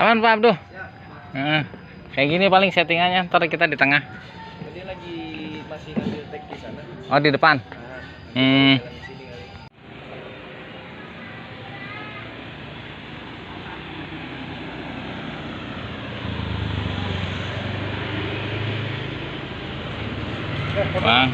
Aman Pak Abduh. Kayak gini paling settingannya, ntar kita di tengah. Jadi lagi masih ngambil tag di sana. Oh di depan. Jalan di sini kali. Bang.